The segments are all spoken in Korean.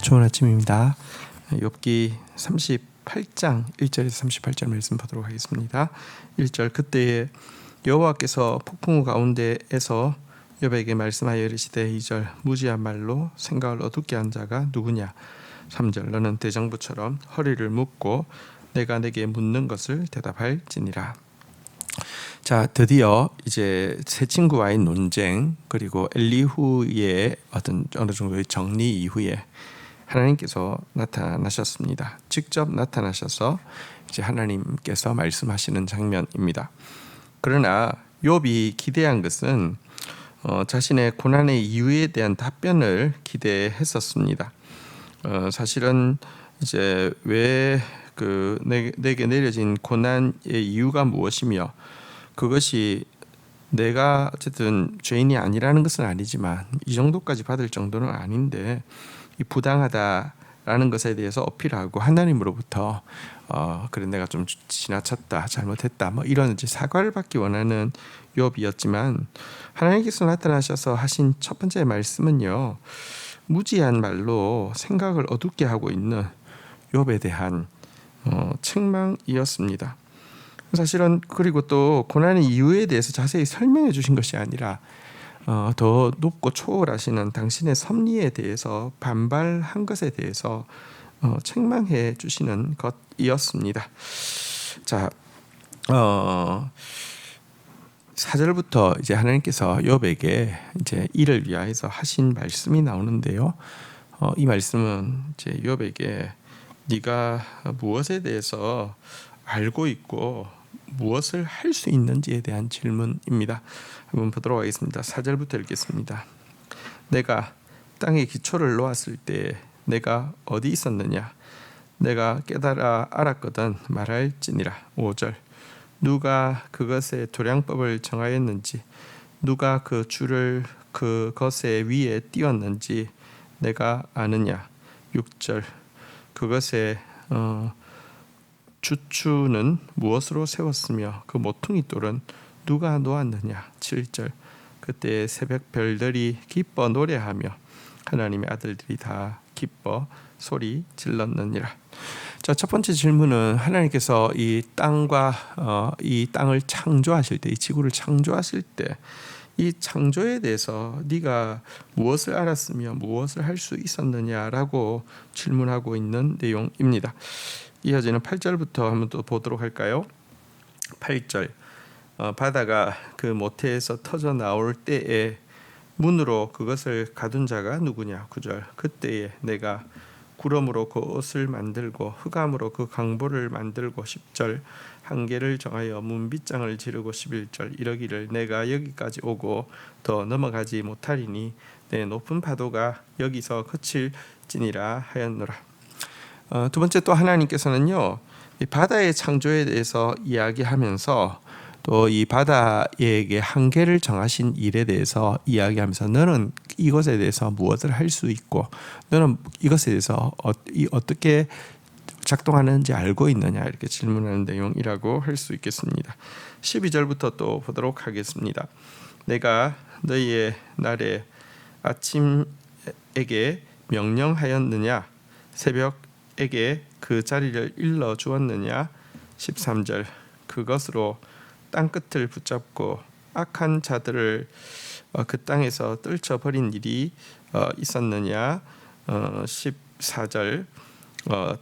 좋은 아침입니다. 욥기 38장 1절에서 38절 말씀 보도록 하겠습니다. 1절 그때에 여호와께서 폭풍우 가운데에서 욥에게 말씀하여 이르시되 2절 무지한 말로 생각을 어둡게 한 자가 누구냐. 3절 너는 대장부처럼 허리를 묶고 내가 내게 묻는 것을 대답할지니라. 자, 드디어 이제 세 친구와의 논쟁 그리고 엘리후의 어느 정도의 정리 이후에 하나님께서 나타나셨습니다. 직접 나타나셔서 이제 하나님께서 말씀하시는 장면입니다. 그러나 욥이 기대한 것은 자신의 고난의 이유에 대한 답변을 기대했었습니다. 사실은 이제 왜 내게 내려진 고난의 이유가 무엇이며 그것이 내가 어쨌든 죄인이 아니라는 것은 아니지만 이 정도까지 받을 정도는 아닌데 이 부당하다라는 것에 대해서 어필하고 하나님으로부터 그래 내가 좀 지나쳤다 잘못했다 뭐 이런 이제 사과를 받기 원하는 욥이었지만 하나님께서 나타나셔서 하신 첫 번째 말씀은요, 무지한 말로 생각을 어둡게 하고 있는 욥에 대한 책망이었습니다. 사실은 그리고 또 고난의 이유에 대해서 자세히 설명해 주신 것이 아니라 더 높고 초월하시는 당신의 섭리에 대해서 반발한 것에 대해서 책망해 주시는 것이었습니다. 자, 4절부터 이제 하나님께서 욥에게 이제 이를 위하여서 하신 말씀이 나오는데요. 이 말씀은 이제 욥에게 네가 무엇에 대해서 알고 있고 무엇을 할 수 있는지에 대한 질문입니다. 한번 보도록 하겠습니다. 4절부터 읽겠습니다. 내가 땅에 기초를 놓았을 때 내가 어디 있었느냐. 내가 깨달아 알았거든 말할지니라. 5절 누가 그것의 도량법을 정하였는지 누가 그 줄을 그것의 위에 띄웠는지 내가 아느냐. 6절 그것의 주추는 무엇으로 세웠으며 그 모퉁이 돌은 누가 놓았느냐. 7절 그때 새벽 별들이 기뻐 노래하며 하나님의 아들들이 다 기뻐 소리 질렀느니라. 자, 첫 번째 질문은 하나님께서 이 땅과 이 땅을 창조하실 때, 이 지구를 창조하실 때 이 창조에 대해서 네가 무엇을 알았으며 무엇을 할 수 있었느냐라고 질문하고 있는 내용입니다. 이어지는 8절부터 한번 또 보도록 할까요? 8절 바다가 그 모태에서 터져 나올 때에 문으로 그것을 가둔 자가 누구냐. 9절 그때에 내가 구름으로 그 옷을 만들고 흑암으로 그 강보를 만들고 10절 한계를 정하여 문빗장을 지르고 11절 이러기를 내가 여기까지 오고 더 넘어가지 못하리니 내 높은 파도가 여기서 그칠지니라 하였노라. 두 번째 또 하나님께서는요, 이 바다의 창조에 대해서 이야기하면서 또 이 바다에게 한계를 정하신 일에 대해서 이야기하면서 너는 이것에 대해서 무엇을 할 수 있고 너는 이것에 대해서 어떻게 작동하는지 알고 있느냐 이렇게 질문하는 내용이라고 할 수 있겠습니다. 12절부터 또 보도록 하겠습니다. 내가 너희의 날에 아침에게 명령하였느냐 새벽에게 그 자리를 일러 주었느냐. 13절 그것으로 땅끝을 붙잡고 악한 자들을 그 땅에서 떨쳐버린 일이 있었느냐. 14절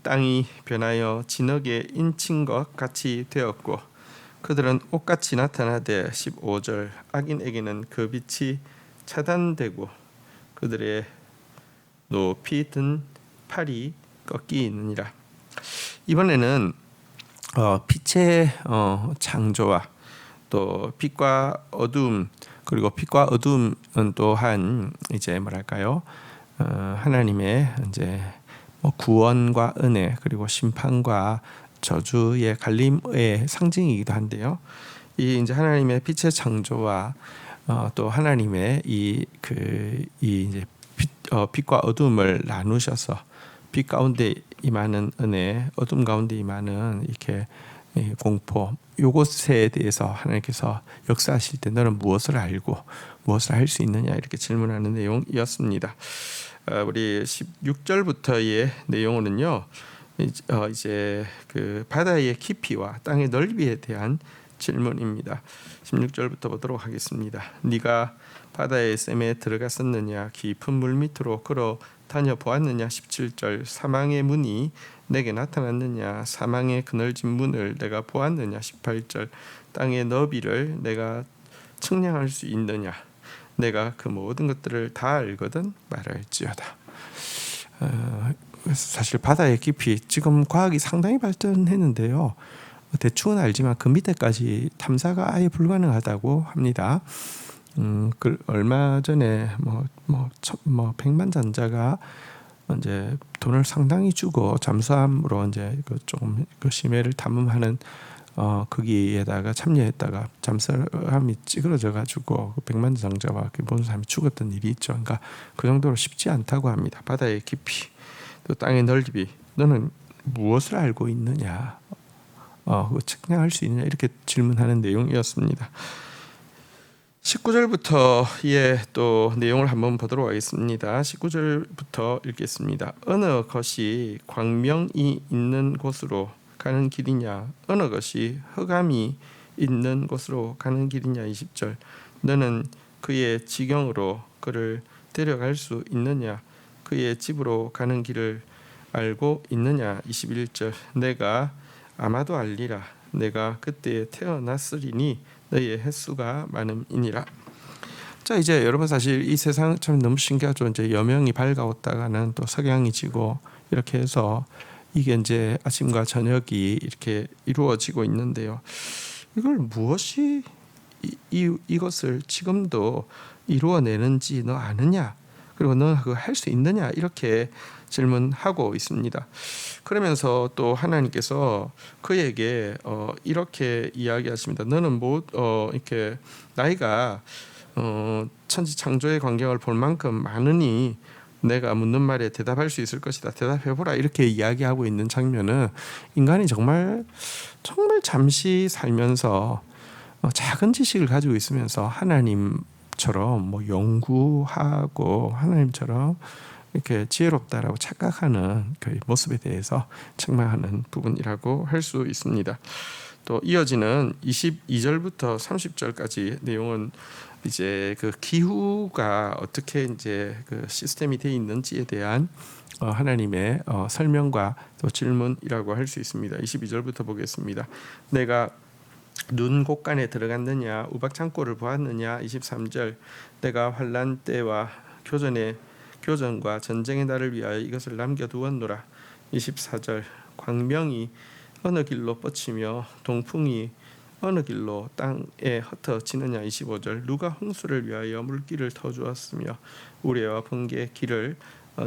땅이 변하여 진흙에 인친 것 같이 되었고 그들은 옷같이 나타나되 15절 악인에게는 그 빛이 차단되고 그들의 높이 든 팔이 꺾이느니라. 이번에는 빛의 창조와 또 빛과 어둠 그리고 빛과 어둠은 또한 이제 뭐랄까요? 하나님의 이제 구원과 은혜 그리고 심판과 저주의 갈림의 상징이기도 한데요. 이 이제 하나님의 빛의 창조와 또 하나님의 이제 빛과 어둠을 나누셔서 빛 가운데 임하는 은혜, 어둠 가운데 임하는 이렇게 공포, 요것에 대해서 하나님께서 역사하실 때 너는 무엇을 알고 무엇을 할 수 있느냐 이렇게 질문하는 내용이었습니다. 우리 16절부터의 내용은요. 이제 그 바다의 깊이와 땅의 넓이에 대한 질문입니다. 16절부터 보도록 하겠습니다. 네가 바다의 샘에 들어갔었느냐 깊은 물 밑으로 걸어 다녀 보았느냐. 17절 사망의 문이 내게 나타났느냐. 사망의 그늘진 문을 내가 보았느냐. 18절 땅의 너비를 내가 측량할 수 있느냐. 내가 그 모든 것들을 다 알거든 말할지어다. 사실 바다의 깊이 지금 과학이 상당히 발전했는데요. 대충은 알지만 그 밑에까지 탐사가 아예 불가능하다고 합니다. 얼마 전에 백만장자가 이제 돈을 상당히 주고 잠수함으로 이제 조금 심해를 탐험하는 거기에다가 참여했다가 잠수함이 찌그러져 가지고 백만장자와 모든 사람이 죽었던 일이 있죠. 그러니까 그 정도로 쉽지 않다고 합니다. 바다의 깊이 또 땅의 넓이 너는 무엇을 알고 있느냐? 측량할 수 있느냐? 이렇게 질문하는 내용이었습니다. 19절부터의 또 내용을 한번 보도록 하겠습니다. 19절부터 읽겠습니다. 어느 것이 광명이 있는 곳으로 가는 길이냐? 어느 것이 흑암이 있는 곳으로 가는 길이냐? 20절 너는 그의 지경으로 그를 데려갈 수 있느냐? 그의 집으로 가는 길을 알고 있느냐? 21절 내가 아마도 알리라. 내가 그때 태어났으리니 너의 횟수가 많음이니라. 자, 이제 여러분 사실 이 세상 참 너무 신기하죠. 이제 여명이 밝아왔다가는 또 석양이 지고 이렇게 해서 이게 이제 아침과 저녁이 이렇게 이루어지고 있는데요. 이걸 무엇이 이것을 지금도 이루어내는지 너 아느냐? 그리고 너 그거 할 수 있느냐? 이렇게 질문하고 있습니다. 그러면서 또 하나님께서 그에게 이렇게 이야기하십니다. 너는 이렇게 나이가 천지 창조의 광경을 볼 만큼 많으니 내가 묻는 말에 대답할 수 있을 것이다. 대답해보라. 이렇게 이야기하고 있는 장면은 인간이 정말 잠시 살면서 작은 지식을 가지고 있으면서 하나님처럼 연구하고 하나님처럼 이렇게 지혜롭다라고 착각하는 그 모습에 대해서 책망하는 부분이라고 할 수 있습니다. 또 이어지는 22절부터 30절까지 내용은 이제 그 기후가 어떻게 이제 그 시스템이 되어 있는지에 대한 하나님의 설명과 또 질문이라고 할 수 있습니다. 22절부터 보겠습니다. 내가 눈 곳간에 들어갔느냐 우박창고를 보았느냐. 23절 내가 환난 때와 교전과 전쟁의 날을 위하여 이것을 남겨두었노라. 24절 광명이 어느 길로 뻗치며 동풍이 어느 길로 땅에 흩어지느냐. 25절 누가 홍수를 위하여 물길을 터주었으며 우레와 번개의 길을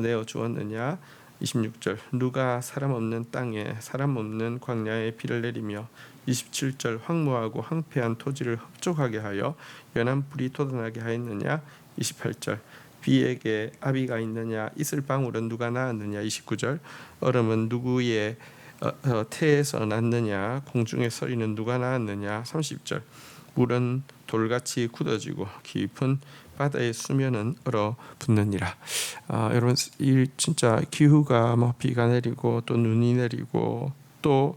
내어 주었느냐. 26절 누가 사람 없는 땅에 사람 없는 광야에 비를 내리며 27절 황무하고 황폐한 토지를 흡족하게 하여 연한 불이 돋아나게 하였느냐. 28절 비에게 아비가 있느냐. 이슬 방울은 누가 낳았느냐. 29절 얼음은 누구의 태에서 났느냐. 공중의 서리는 누가 낳았느냐. 30절 물은 돌같이 굳어지고 깊은 바다의 수면은 얼어붙느니라. 여러분 이 진짜 기후가 비가 내리고 또 눈이 내리고 또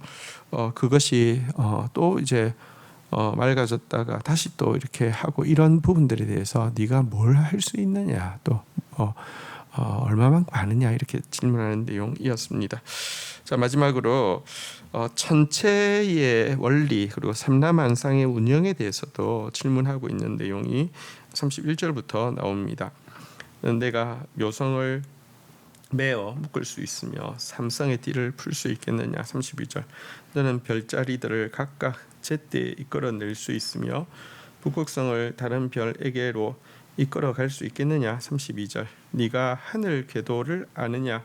그것이 또 이제 맑아졌다가 다시 또 이렇게 하고 이런 부분들에 대해서 네가 뭘 할 수 있느냐 또 얼마만큼 아느냐 이렇게 질문하는 내용이었습니다. 자, 마지막으로 천체의 원리 그리고 삼라만상의 운영에 대해서도 질문하고 있는 내용이 31절부터 나옵니다. 내가 묘성을 매어 묶을 수 있으며 삼성의 띠를 풀 수 있겠느냐. 32절 너는 별자리들을 각각 제때 이끌어낼 수 있으며 북극성을 다른 별에게로 이끌어갈 수 있겠느냐. 32절 네가 하늘 궤도를 아느냐.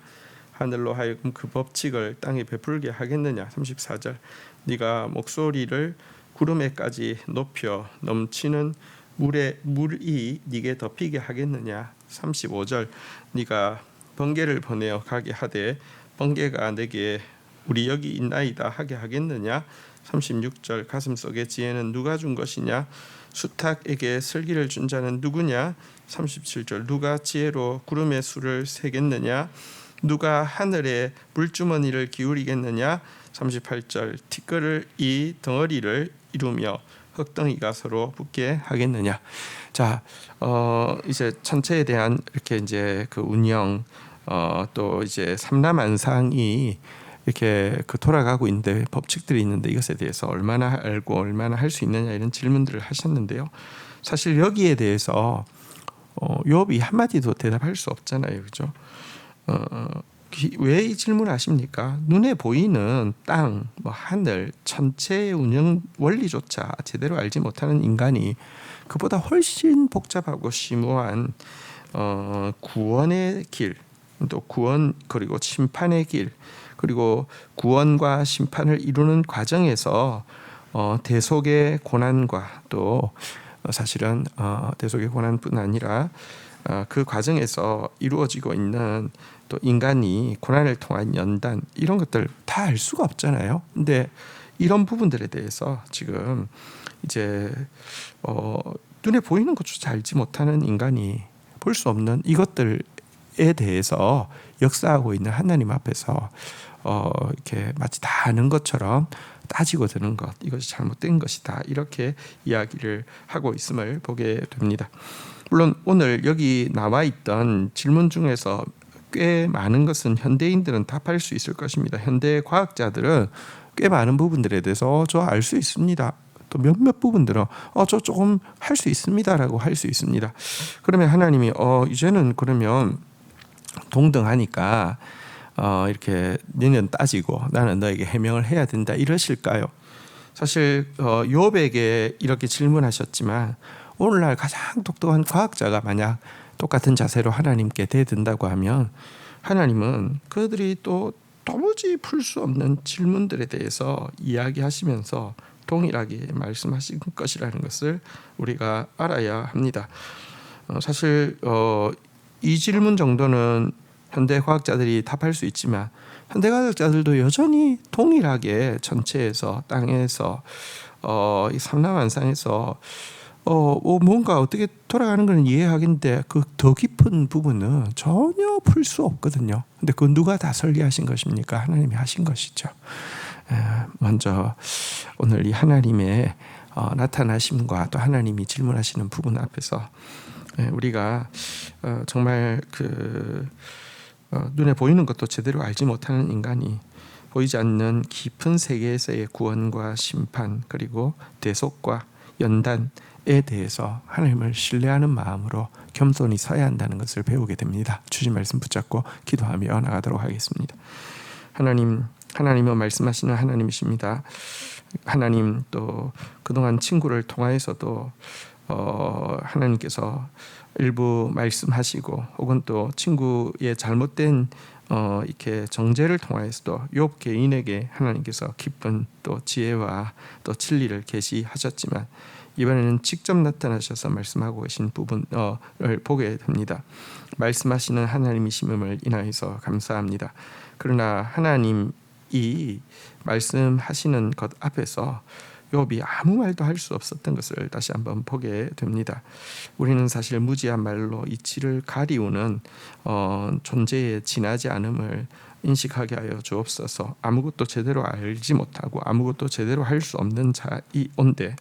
하늘로 하여금 그 법칙을 땅에 베풀게 하겠느냐. 34절 네가 목소리를 구름에까지 높여 넘치는 물이 네게 덮이게 하겠느냐. 35절 네가 번개를 보내어 가게 하되 번개가 내게 우리 여기 있나이다 하게 하겠느냐. 36절 가슴속의 지혜는 누가 준 것이냐. 수탉에게 슬기를 준 자는 누구냐? 37절 누가 지혜로 구름의 수를 세겠느냐? 누가 하늘의 물주머니를 기울이겠느냐? 38절 티끌을 이 덩어리를 이루며 흙덩이가 서로 붙게 하겠느냐. 자, 이제 천체에 대한 이렇게 이제 그 운영, 또 이제 삼라만상이 이렇게 그 돌아가고 있는데 법칙들이 있는데 이것에 대해서 얼마나 알고 얼마나 할 수 있느냐 이런 질문들을 하셨는데요. 사실 여기에 대해서 욥이 한마디도 대답할 수 없잖아요, 그죠? 왜 이 질문하십니까? 눈에 보이는 땅, 뭐 하늘, 천체의 운영 원리조차 제대로 알지 못하는 인간이 그보다 훨씬 복잡하고 심오한 구원의 길, 또 구원 그리고 심판의 길, 그리고 구원과 심판을 이루는 과정에서 대속의 고난과 또 사실은 대속의 고난뿐 아니라 그 과정에서 이루어지고 있는 또 인간이 고난을 통한 연단 이런 것들 다 알 수가 없잖아요. 근데 이런 부분들에 대해서 지금 이제 눈에 보이는 것조차 알지 못하는 인간이 볼 수 없는 이것들에 대해서 역사하고 있는 하나님 앞에서 이렇게 마치 다 아는 것처럼 따지고 드는 것, 이것이 잘못된 것이다, 이렇게 이야기를 하고 있음을 보게 됩니다. 물론 오늘 여기 나와 있던 질문 중에서 꽤 많은 것은 현대인들은 답할 수 있을 것입니다. 현대 과학자들은 꽤 많은 부분들에 대해서 저 알 수 있습니다. 또 몇몇 부분들은 저 조금 할 수 있습니다라고 할 수 있습니다. 그러면 하나님이 이제는 그러면 동등하니까 이렇게 너는 따지고 나는 너에게 해명을 해야 된다 이러실까요? 사실 욥에게 이렇게 질문하셨지만 오늘날 가장 똑똑한 과학자가 만약 똑같은 자세로 하나님께 대든다고 하면 하나님은 그들이 또 도무지 풀 수 없는 질문들에 대해서 이야기하시면서 동일하게 말씀하신 것이라는 것을 우리가 알아야 합니다. 사실 이 질문 정도는 현대 과학자들이 답할 수 있지만 현대 과학자들도 여전히 동일하게 전체에서 땅에서 이 삼라만상에서 뭔가 어떻게 돌아가는 건 이해하겠는데 그 더 깊은 부분은 전혀 풀 수 없거든요. 근데 그 누가 다 설계하신 것입니까? 하나님이 하신 것이죠. 먼저 오늘 이 하나님의 나타나심과 또 하나님이 질문하시는 부분 앞에서 우리가 정말 눈에 보이는 것도 제대로 알지 못하는 인간이 보이지 않는 깊은 세계에서의 구원과 심판 그리고 대속과 연단에 대해서 하나님을 신뢰하는 마음으로 겸손히 서야 한다는 것을 배우게 됩니다. 주신 말씀 붙잡고 기도하며 나가도록 하겠습니다. 하나님은 말씀하시는 하나님이십니다. 하나님 또 그동안 친구를 통하여서도 하나님께서 일부 말씀하시고 혹은 또 친구의 잘못된 이렇게 정죄를 통하여서도 욥 개인에게 하나님께서 깊은 또 지혜와 또 진리를 계시하셨지만 이번에는 직접 나타나셔서 말씀하고 계신 부분을 보게 됩니다. 말씀하시는 하나님이심을 인하여서 감사합니다. 그러나 하나님이 말씀하시는 것 앞에서 욥이 아무 말도 할 수 없었던 것을 다시 한번 보게 됩니다. 우리는 사실 무지한 말로 이치를 가리우는 존재의 지나지 않음을 인식하게 하여 주옵소서. 아무것도 제대로 알지 못하고 아무것도 제대로 할 수 없는 자이온데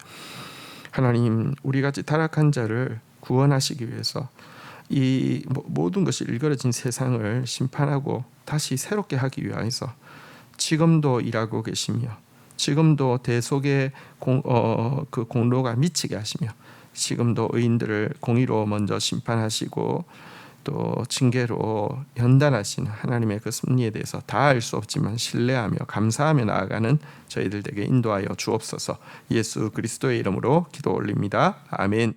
하나님, 우리같이 타락한 자를 구원하시기 위해서 이 모든 것이 일그러진 세상을 심판하고 다시 새롭게 하기 위하여서 지금도 일하고 계시며 지금도 대속의 그 공로가 미치게 하시며 지금도 의인들을 공의로 먼저 심판하시고 또 징계로 연단하시는 하나님의 그 섭리에 대해서 다 알 수 없지만 신뢰하며 감사하며 나아가는 저희들 에게 인도하여 주옵소서. 예수 그리스도의 이름으로 기도 올립니다. 아멘.